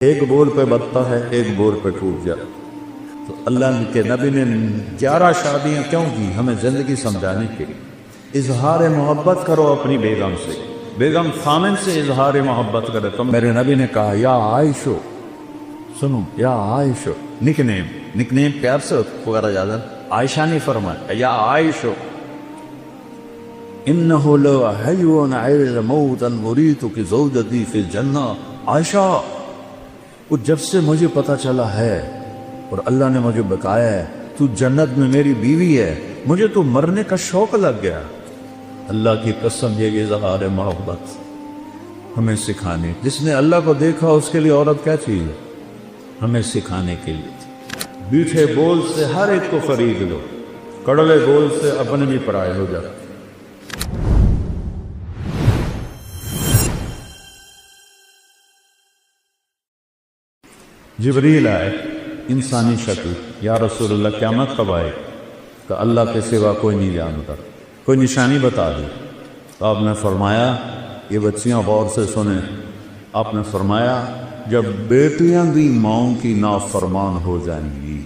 ایک بول پہ بتتا ہے، ایک بول پہ ٹوٹ جاتا۔ تو اللہ کے نبی نے 11 شادیاں کیوں کی؟ ہمیں زندگی سمجھانے کے لیے۔ اظہار محبت کرو اپنی بیگم سے، بیگم خامن سے اظہار محبت کرے۔ تو میرے نبی نے کہا یا عائشو، سنو یا عائشو، نک نیم پیار سے وغیرہ زیادہ عائشہ نہیں فرمایا، یا عائشو انہو لو حیون عیل موتا مریتک زوجتی فی الجنہ۔ عائشہ، وہ جب سے مجھے پتا چلا ہے اور اللہ نے مجھے بتایا ہے تو جنت میں میری بیوی ہے، مجھے تو مرنے کا شوق لگ گیا۔ اللہ کی قسم، یہ اظہار محبت ہمیں سکھانے، جس نے اللہ کو دیکھا اس کے لیے عورت کیا چیز ہے؟ ہمیں سکھانے کے لیے۔ میٹھے بول سے ہر ایک کو خرید لو، کڑوے بول سے اپنے بھی پرائے ہو جاتے۔ جبریل آئے انسانی شکل، یا رسول اللہ قیامت کب آئے؟ کہ اللہ کے سوا کوئی نہیں جانتا، کوئی نشانی بتا دی۔ تو آپ نے فرمایا، یہ بچیاں غور سے سنیں، آپ نے فرمایا جب بیٹیاں بھی ماؤں کی نافرمان ہو جائیں گی۔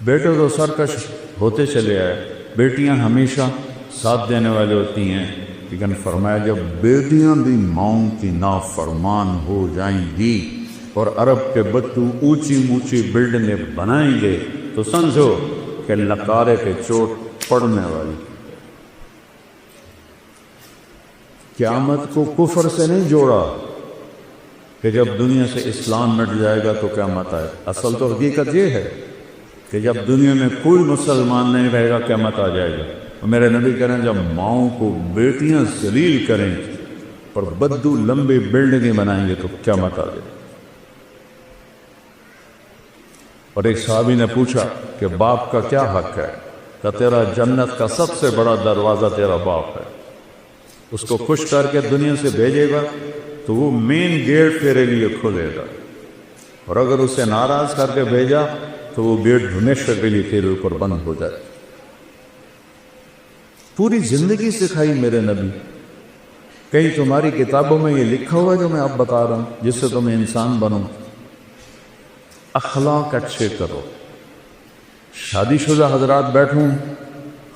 بیٹے تو سرکش ہوتے چلے آئے، بیٹیاں ہمیشہ ساتھ دینے والے ہوتی ہیں، لیکن فرمایا جب بیٹیاں بھی ماؤں کی نافرمان ہو جائیں گی اور عرب کے بچوں اونچی اونچی بلڈنگیں بنائیں گے تو سمجھو کہ لکارے پہ چوٹ پڑنے والی۔ قیامت کو کفر سے نہیں جوڑا کہ جب دنیا سے اسلام مٹ جائے گا تو قیامت آئے۔ اصل تو حقیقت یہ ہے کہ جب دنیا میں کوئی مسلمان نہیں رہے گا قیامت آ جائے گا۔ اور میرے نبی کہہ رہے ہیں جب ماؤں کو بیٹیاں ذلیل کریں اور بدو لمبی بلڈنگیں بنائیں گے تو قیامت آ جائے گا۔ اور ایک صحابی نے پوچھا کہ باپ کا کیا حق ہے؟ کہ تیرا جنت کا سب سے بڑا دروازہ تیرا باپ ہے، اس کو خوش کر کے دنیا سے بھیجے گا تو وہ مین گیٹ تیرے لیے کھولے گا، اور اگر اسے ناراض کر کے بھیجا تو وہ گیٹ ہمیشہ کے لیے تیرے اوپر بند ہو جائے۔ پوری زندگی سکھائی میرے نبی۔ کہیں تمہاری کتابوں میں یہ لکھا ہوا جو میں اب بتا رہا ہوں جس سے تم انسان بنو؟ اخلاق اچھے کرو۔ شادی شدہ حضرات بیٹھوں،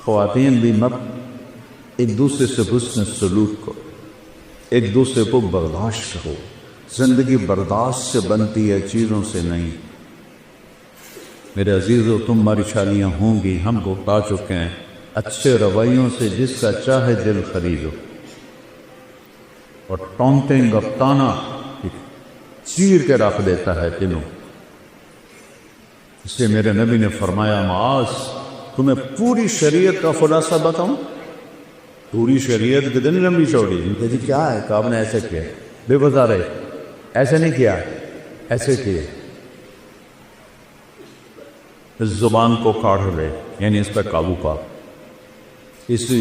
خواتین بھی مت، ایک دوسرے سے حسن سلوک کرو، ایک دوسرے کو برداشت کرو۔ زندگی برداشت سے بنتی ہے، چیزوں سے نہیں۔ میرے عزیزو، تمہاری شادیاں ہوں گی، ہم کو بتا چکے ہیں، اچھے رویوں سے جس کا چاہے دل خریدو، اور ٹونٹیں گپتانا چیر کے رکھ دیتا ہے دلوں۔ اس لیے میرے نبی نے فرمایا معاذ، تمہیں پوری شریعت کا خلاصہ بتاؤں؟ پوری شریعت کتنی لمبی چوڑی؟ جی کیا ہے کہ آپ نے ایسے کیا؟ بے بتا رہے ایسے نہیں کیا، ایسے کیے۔ اس زبان کو کاٹ رہے، یعنی اس پہ قابو پا، اس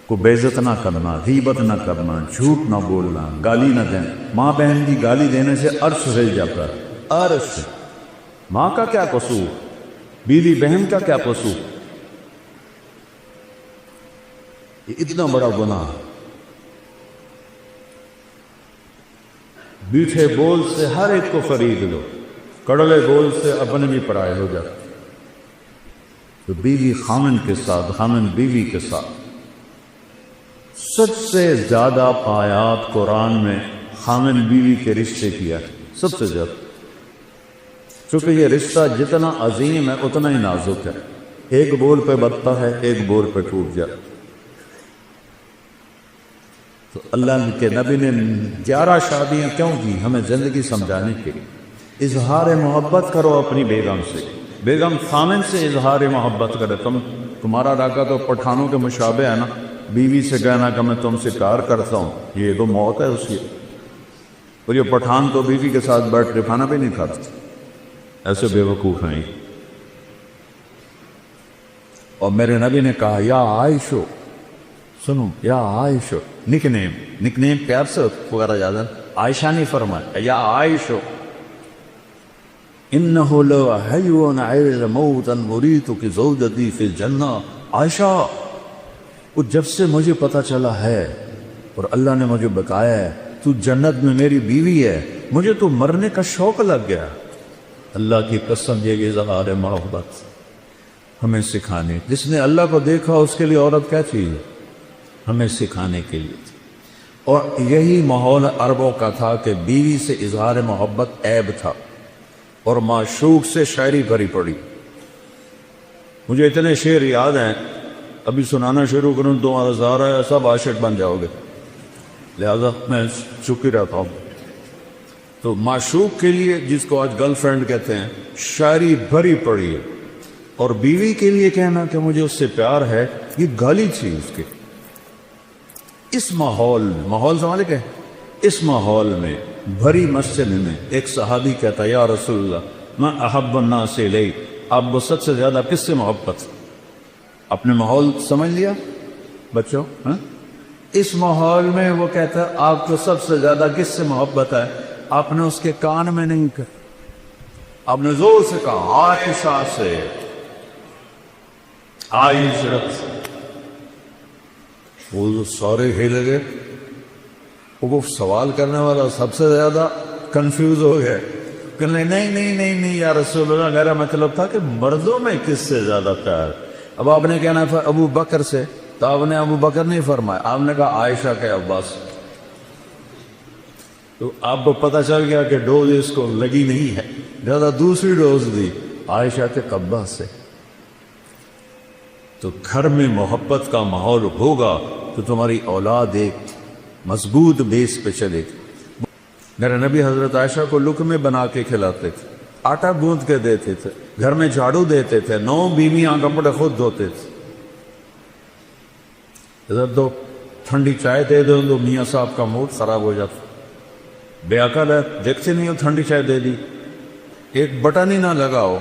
کو بے عزت نہ کرنا، غیبت نہ کرنا، جھوٹ نہ بولنا، گالی نہ دینا۔ ماں بہن کی گالی دینے سے عرش ہل جاتا ہے، عرش۔ ماں کا کیا قصور، بیوی بہن کا کیا قصور؟ یہ اتنا بڑا گناہ۔ میٹھے بول سے ہر ایک کو خرید لو، کڑوے بول سے اپنے بھی پرائے ہو جاتے۔ تو بیوی خامن کے ساتھ، خامن بیوی کے ساتھ، سب سے زیادہ آیات قرآن میں خامن بیوی کے رشتے کیا ہے، سب سے زیادہ، چونکہ یہ رشتہ جتنا عظیم ہے اتنا ہی نازک ہے۔ ایک بول پہ بتتا ہے، ایک بول پہ ٹوٹ جاتا۔ تو اللہ کے نبی نے 11 شادیاں کیوں کی؟ ہمیں زندگی سمجھانے کے لیے۔ اظہار محبت کرو اپنی بیگم سے، بیگم خامن سے اظہار محبت کرے۔ تمہارا راکہ تو پٹھانوں کے مشابہ ہے نا، بیوی سے کہنا کہ میں تم سے پیار کرتا ہوں، یہ تو موت ہے اس کی۔ اور یہ پٹھان تو بیوی کے ساتھ بیٹھ کے کھانا بھی نہیں کھاتے، ایسے بے وقوف ہیں۔ اور میرے نبی نے کہا یا عائشو، سنو یا عائشو، نک نیم پیار سے وغیرہ زیادہ عائشہ نہیں فرمایا، یا عائشو انہو لو حیون عیل موتا مریتک زوجتی فی الجنہ۔ عائشہ، وہ جب سے مجھے پتا چلا ہے اور اللہ نے مجھے بتایا ہے تو جنت میں میری بیوی ہے، مجھے تو مرنے کا شوق لگ گیا۔ اللہ کی قسم یہ اظہار محبت ہمیں سکھانے، جس نے اللہ کو دیکھا اس کے لیے عورت کیا چیز ہے، ہمیں سکھانے کے لیے تھی۔ اور یہی ماحول عربوں کا تھا کہ بیوی سے اظہار محبت عیب تھا، اور معشوق سے شاعری بھری پڑی۔ مجھے اتنے شعر یاد ہیں، ابھی سنانا شروع کروں تو ہزار ہے سب عاشق بن جاؤ گے، لہذا میں چپ ہی رہتا ہوں۔ تو معشوق کے لیے، جس کو آج گرل فرینڈ کہتے ہیں، شاعری بھری پڑی ہے، اور بیوی کے لیے کہنا کہ مجھے اس سے پیار ہے، یہ گالی تھی اس کے۔ اس ماحول سمجھ گئے، اس ماحول میں بھری مسجد میں ایک صحابی کہتا یا رسول اللہ میں احب الناس الیک، آپ وسعت سے زیادہ کس سے محبت؟ اپنے ماحول سمجھ لیا بچوں؟ اس ماحول میں وہ کہتا ہے آپ کو سب سے زیادہ کس سے محبت ہے؟ آپ نے اس کے کان میں نہیں کہا، آپ نے زور سے کہا عائشہ سے، عائشہ سے۔ وہ سارے ہل گئے، وہ سوال کرنے والا سب سے زیادہ کنفیوز ہو گئے، کہ نہیں یا رسول اللہ، میرا مطلب تھا کہ مردوں میں کس سے زیادہ پیار۔ اب آپ نے کہنا تھا ابو بکر سے، تو آپ نے ابو بکر نہیں فرمایا، آپ نے کہا عائشہ کے عباس۔ تو آپ کو پتہ چل گیا کہ ڈوز اس کو لگی نہیں ہے، زیادہ دوسری ڈوز دی عائشہ کے عباس سے۔ تو گھر میں محبت کا ماحول ہوگا تو تمہاری اولاد ایک مضبوط بیس پہ چلے گی۔ میرے نبی حضرت عائشہ کو لقمے بنا کے کھلاتے تھے، آٹا گوندھ کے دیتے تھے، گھر میں جھاڑو دیتے تھے، 9 بیویاں کپڑے خود دھوتے تھے۔ ادھر دو ٹھنڈی چائے دے دو تو میاں صاحب کا موڈ خراب ہو جاتا، بے عقل ہے، دیکھتے نہیں ہو ٹھنڈی چائے دے دی، ایک بٹن ہی نہ لگاؤ،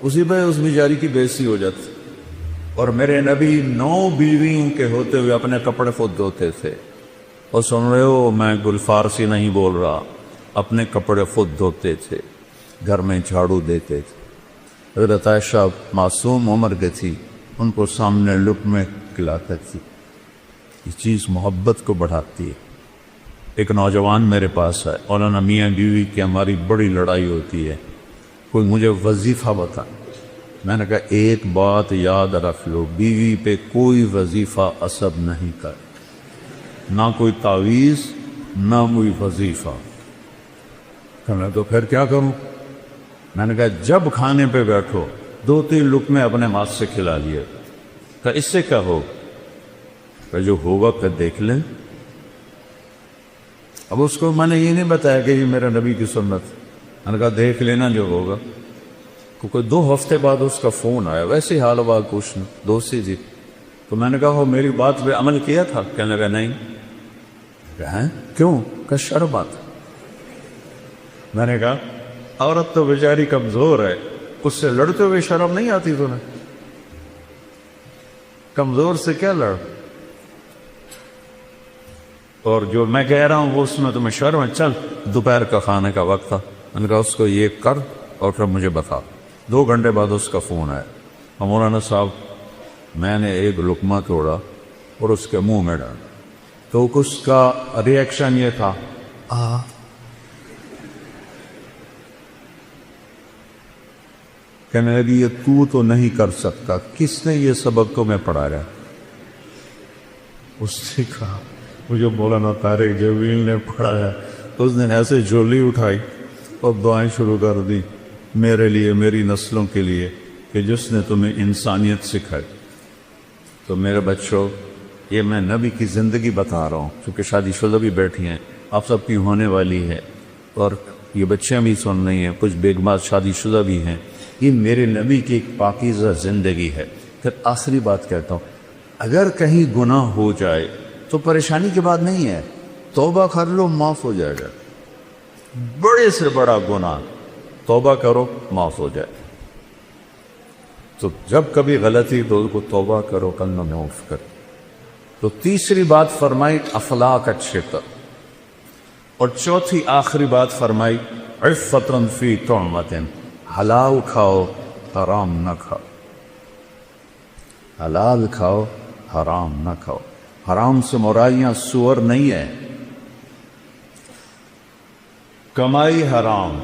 اسی پہ اس بیچاری کی بے عزتی ہو جاتی۔ اور میرے نبی 9 بیویوں کے ہوتے ہوئے اپنے کپڑے خود دھوتے تھے۔ اور سن رہے ہو، میں گل فارسی نہیں بول رہا، اپنے کپڑے خود دھوتے تھے، گھر میں جھاڑو دیتے تھے۔ حضرت عائشہ معصوم عمر کے تھی، ان کو سامنے لقمے کھلاتی تھی۔ یہ چیز محبت کو بڑھاتی ہے۔ ایک نوجوان میرے پاس ہے، مولانا میاں بیوی کی ہماری بڑی لڑائی ہوتی ہے، کوئی مجھے وظیفہ بتا۔ میں نے کہا ایک بات یاد رکھ لو، بیوی پہ کوئی وظیفہ اثر نہیں کر، نہ کوئی تعویذ نہ کوئی وظیفہ۔ کہنے تو پھر کیا کروں؟ میں نے کہا جب کھانے پہ بیٹھو 2-3 لقمے اپنے ہاتھ سے کھلا لیے، کہ اس سے کیا ہو، کہ جو ہوگا پھر دیکھ لیں۔ اب اس کو میں نے یہ نہیں بتایا کہ یہ میرا نبی کی سنت، میں نے کہا دیکھ لینا جو ہوگا۔ کیونکہ 2 ہفتے بعد اس کا فون آیا، ویسے حال و کچھ دوستی تھی، تو میں نے کہا وہ میری بات پہ عمل کیا تھا؟ کہنے لگا نہیں۔ کہا کیوں؟ کہ شرم آتا۔ میں نے کہا عورت تو بیچاری کمزور ہے، اس سے لڑتے ہوئے شرم نہیں آتی تمہیں؟ کمزور سے کیا لڑ؟ اور جو میں کہہ رہا ہوں وہ اس میں تمہیں شرم ہے؟ چل دوپہر کا کھانے کا وقت تھا، میں نے کہا اس کو یہ کر اور پھر مجھے بتا۔ 2 گھنٹے بعد اس کا فون آیا، مولانا صاحب میں نے ایک لقمہ توڑا اور اس کے منہ میں ڈالا، تو اس کا ریئیکشن یہ تھا کہنے لگی یہ تو نہیں کر سکتا، کس نے یہ سبق تمہیں پڑھایا؟ اس نے کہا مجھے مولانا طارق جمیل نے پڑھایا۔ اس نے ایسے جھولی اٹھائی اور دعائیں شروع کر دی میرے لیے، میری نسلوں کے لیے، کہ جس نے تمہیں انسانیت سکھائی۔ تو میرے بچوں، یہ میں نبی کی زندگی بتا رہا ہوں، چونکہ شادی شدہ بھی بیٹھی ہیں، آپ سب کی ہونے والی ہے، اور یہ بچیاں بھی سن رہی ہیں، کچھ بیگمات شادی شدہ بھی ہیں۔ یہ میرے نبی کی ایک پاکیزہ زندگی ہے۔ پھر آخری بات کہتا ہوں، اگر کہیں گناہ ہو جائے تو پریشانی کی بات نہیں ہے، توبہ کر لو معاف ہو جائے گا۔ بڑے سے بڑا گناہ توبہ کرو معاف ہو جائے۔ تو جب کبھی غلطی تو اس کو توبہ کرو، کلمہ معاف کر۔ تو تیسری بات فرمائی اخلاق اچھے کر، اور چوتھی آخری بات فرمائی عفتن فی طعمتن، حلال کھاؤ حرام نہ کھاؤ، حلال کھاؤ حرام نہ کھاؤ۔ حرام سے مراد یہاں سور نہیں ہے، کمائی حرام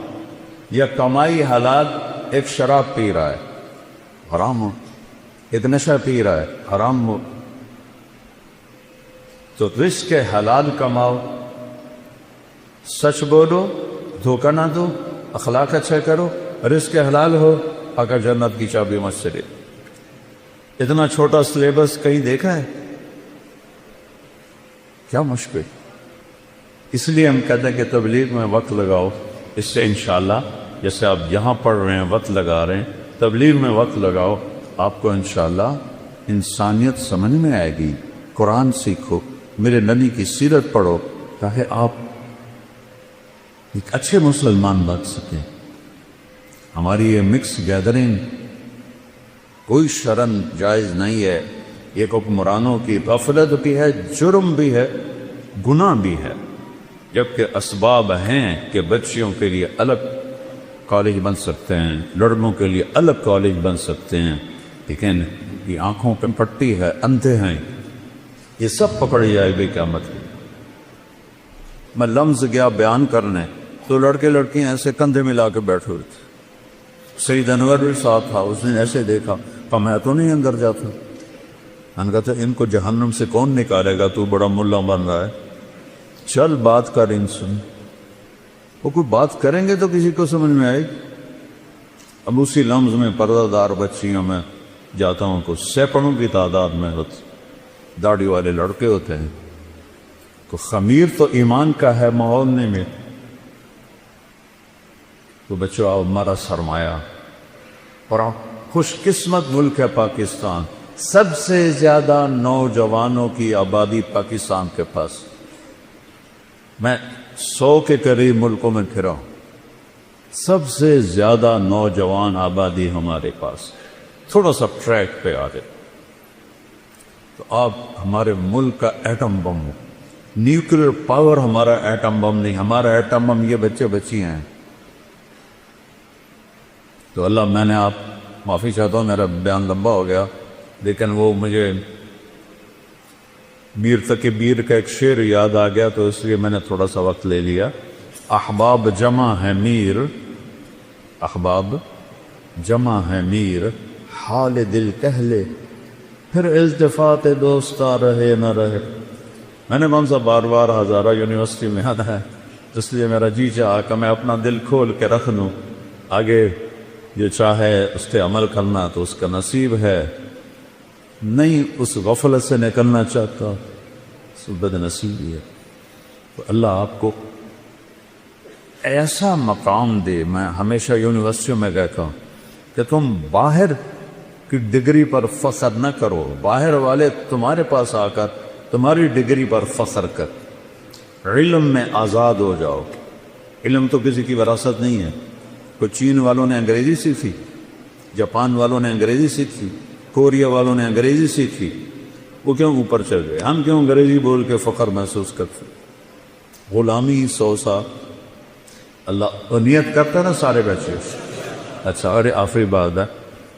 یا کمائی حلال، ایک شراب پی رہا ہے حرام ہو، ایک نشہ پی رہا ہے حرام ہو، تو رزق حلال کماؤ، سچ بولو، دھوکہ نہ دو، اخلاق اچھا کرو، رزق حلال ہو، آقا جنت کی چابی مجھ سے لے۔ اتنا چھوٹا سلیبس کہیں دیکھا ہے؟ کیا مشکل۔ اس لیے ہم کہتے ہیں کہ تبلیغ میں وقت لگاؤ، اس سے انشاءاللہ جیسے آپ یہاں پڑھ رہے ہیں وقت لگا رہے ہیں، تبلیغ میں وقت لگاؤ، آپ کو انشاءاللہ انسانیت سمجھ میں آئے گی۔ قرآن سیکھو، میرے نبی کی سیرت پڑھو، تاکہ آپ ایک اچھے مسلمان بن سکیں۔ ہماری یہ مکس گیدرنگ کوئی شرن جائز نہیں ہے، یہ حکمرانوں کی غفلت بھی ہے، جرم بھی ہے، گناہ بھی ہے، جبکہ اسباب ہیں کہ بچیوں کے لیے الگ کالج بن سکتے ہیں، لڑکوں کے لیے الگ کالج بن سکتے ہیں، لیکن یہ آنکھوں پہ پٹی ہے، اندھے ہیں، یہ سب پکڑی جائے گی قیامت کی۔ میں لمز گیا بیان کرنے تو لڑکے لڑکیاں ایسے کندھے ملا کے بیٹھے ہوئے تھے، سید انور بھی ساتھ تھا، اس نے ایسے دیکھا، کہا میں تو نہیں اندر جاتا۔ میں نے کہا تھا ان کو جہنم سے کون نکالے گا، تو بڑا ملا بن رہا ہے، چل بات کر ان سے۔ وہ کوئی بات کریں گے تو کسی کو سمجھ میں آئے گی۔ اب اسی لمز میں پردہ دار بچیوں میں جاتا ہوں کو سینکڑوں کی تعداد میں داڑھی والے لڑکے ہوتے ہیں، تو خمیر تو ایمان کا ہے ماحول میں، تو بچوں آپ ہمارا سرمایہ اور آپ خوش قسمت ملک ہے پاکستان، سب سے زیادہ نوجوانوں کی آبادی پاکستان کے پاس، میں 100 کے قریب ملکوں میں پھرا ہوں، سب سے زیادہ نوجوان آبادی ہمارے پاس۔ تھوڑا سا ٹریک پہ آ جائے تو آپ ہمارے ملک کا ایٹم بم ہو، نیوکلیر پاور ہمارا ایٹم بم نہیں، ہمارا ایٹم بم یہ بچے بچیاں ہیں۔ تو اللہ، میں نے آپ معافی چاہتا ہوں، میرا بیان لمبا ہو گیا، لیکن وہ مجھے میر تقی میر کا ایک شعر یاد آ گیا، تو اس لیے میں نے تھوڑا سا وقت لے لیا۔ احباب جمع ہے میر، احباب جمع ہے میر، حال دل کہہ لے، پھر التفات دوستا رہے نہ رہے۔ میں نے منظر بار بار ہزارہ یونیورسٹی میں آنا ہے، اس لیے میرا جی چاہا کہ میں اپنا دل کھول کے رکھ لوں، آگے جو چاہے اس پہ عمل کرنا تو اس کا نصیب ہے، نہیں اس غفلت سے نکلنا چاہتا تو بد نصیبی ہے۔ تو اللہ آپ کو ایسا مقام دے۔ میں ہمیشہ یونیورسٹیوں میں کہتا ہوں کہ تم باہر کی ڈگری پر فخر نہ کرو، باہر والے تمہارے پاس آ کر تمہاری ڈگری پر فخر کر، علم میں آزاد ہو جاؤ۔ علم تو کسی کی وراثت نہیں ہے، کوئی چین والوں نے انگریزی سیکھی، جاپان والوں نے انگریزی سیکھی، کوریا والوں نے انگریزی سیکھی، وہ کیوں اوپر چل گئے؟ ہم کیوں انگریزی بول کے فخر محسوس کرتے؟ غلامی 100 سال اللہ نیت کرتا نا سارے بچے۔ اچھا، اور آخری بات ہے،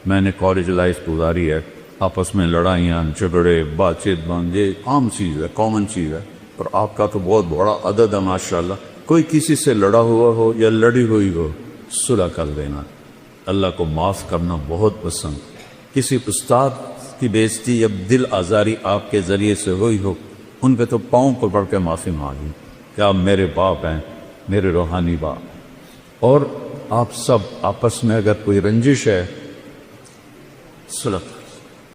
میں نے کالج لائف گزاری ہے، آپس میں لڑائیاں جھگڑے بات چیت بند، یہ عام چیز ہے، کامن چیز ہے، اور آپ کا تو بہت بڑا عدد ہے ماشاءاللہ۔ کوئی کسی سے لڑا ہوا ہو یا لڑی ہوئی ہو، صلح کر دینا۔ اللہ کو معاف کرنا بہت پسند۔ کسی استاد کی بےعزتی یا دل آزاری آپ کے ذریعے سے ہوئی ہو، ان پہ تو پاؤں پکڑ کے معافی مانگی کہ آپ میرے باپ ہیں، میرے روحانی باپ۔ اور آپ سب آپس میں اگر کوئی رنجش ہے، صلح